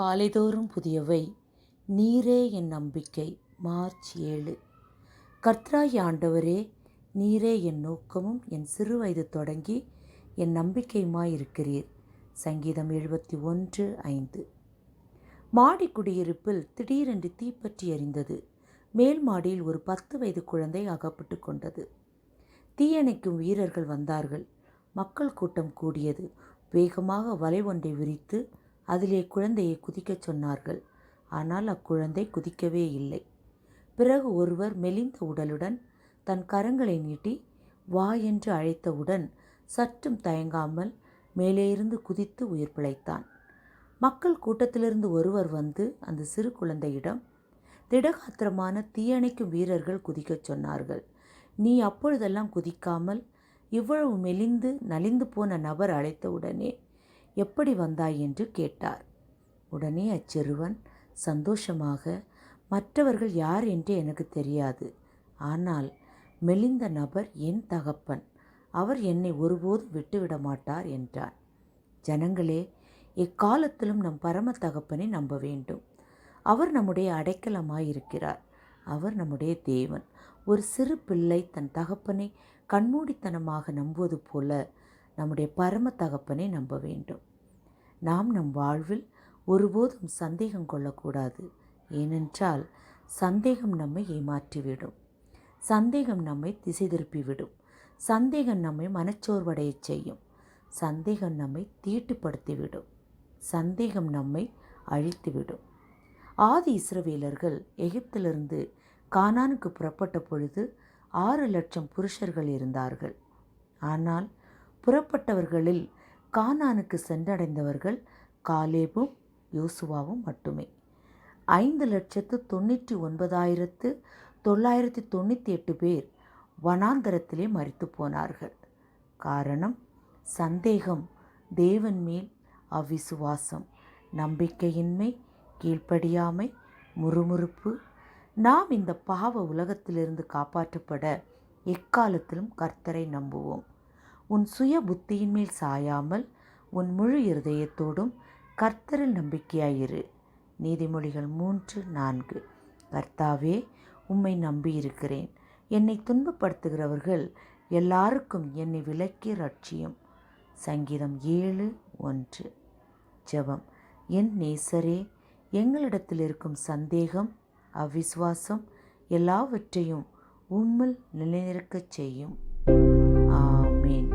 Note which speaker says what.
Speaker 1: காலைதோறும் புதியவை. நீரே என் நம்பிக்கை. மார்ச் 7. கர்த்தராகிய ஆண்டவரே, நீரே என் நோக்கமும் என் சிறுவயது தொடங்கி என் நம்பிக்கையுமாயிருக்கிறீர். சங்கீதம் 71:5. மாடி குடியிருப்பில் திடீரென்று தீப்பற்றி எரிந்தது. மேல் மாடியில் ஒரு 10 வயது குழந்தை அகப்பட்டு கொண்டது. தீயணைக்கும் வீரர்கள் வந்தார்கள். மக்கள் கூட்டம் கூடியது. வேகமாக வலை ஒன்றை விரித்து அதிலே குழந்தையை குதிக்கச் சொன்னார்கள். ஆனால் அக்குழந்தை குதிக்கவே இல்லை. பிறகு ஒருவர் மெலிந்த உடலுடன் தன் கரங்களை நீட்டி வா என்று அழைத்தவுடன் சற்றும் தயங்காமல் மேலே இருந்து குதித்து உயிர் பிழைத்தான். மக்கள் கூட்டத்திலிருந்து ஒருவர் வந்து அந்த சிறு குழந்தையிடம், திடகாத்திரமான தீயணைக்கும் வீரர்கள் குதிக்கச் சொன்னார்கள். நீ அப்பொழுதெல்லாம் குதிக்காமல் இவ்வளவு மெலிந்து நலிந்து போன நபர் அழைத்தவுடனே எப்படி வந்தாய் என்று கேட்டார். உடனே அச்சிறுவன் சந்தோஷமாக, மற்றவர்கள் யார் என்று எனக்கு தெரியாது, ஆனால் மெலிந்த நபர் என் தகப்பன், அவர் என்னை ஒருபோதும் விட்டுவிட மாட்டார் என்றான். ஜனங்களே, எக்காலத்திலும் நம் பரம தகப்பனை நம்ப வேண்டும். அவர் நம்முடைய அடைக்கலமாயிருக்கிறார். அவர் நம்முடைய தேவன். ஒரு சிறு பிள்ளை தன் தகப்பனை கண்மூடித்தனமாக நம்புவது போல நம்முடைய பரம தகப்பனை நம்ப வேண்டும். நாம் நம் வாழ்வில் ஒருபோதும் சந்தேகம் கொள்ளக்கூடாது. ஏனென்றால் சந்தேகம் நம்மை ஏமாற்றிவிடும். சந்தேகம் நம்மை திசை திருப்பிவிடும். சந்தேகம் நம்மை மனச்சோர்வடையச் செய்யும். சந்தேகம் நம்மை தீட்டுப்படுத்திவிடும். சந்தேகம் நம்மை அழித்துவிடும். ஆதி இஸ்ரவேலர்கள் எகிப்திலிருந்து கானானுக்கு புறப்பட்ட பொழுது 6 லட்சம் புருஷர்கள் இருந்தார்கள். ஆனால் புறப்பட்டவர்களில் கானானுக்கு சென்றடைந்தவர்கள் காலேபும் யோசுவாவும் மட்டுமே. 5,99,998 பேர் வனாந்தரத்திலே மரித்து போனார்கள். காரணம், சந்தேகம், தேவன் மேல் அவிசுவாசம், நம்பிக்கையின்மை, கீழ்ப்படியாமை, முறுமுறுப்பு. நாம் இந்த பாவ உலகத்திலிருந்து காப்பாற்றப்பட எக்காலத்திலும் கர்த்தரை நம்புவோம். உன் சுய புத்தியின் மேல் சாயாமல் உன் முழு இருதயத்தோடும் கர்த்தரில் நம்பிக்கையாயிரு. நீதிமொழிகள் 3:4. கர்த்தாவே, உம்மை நம்பியிருக்கிறேன். என்னை துன்பப்படுத்துகிறவர்கள் எல்லாருக்கும் என்னை விலக்கி ரட்சியும். சங்கீதம் 7:1. ஜெபம். என் நேசரே, எங்களிடத்தில் இருக்கும் சந்தேகம், அவிசுவாசம் எல்லாவற்றையும் உம்மில் நிலைநிற்கச் செய்யும். ஆமேன்.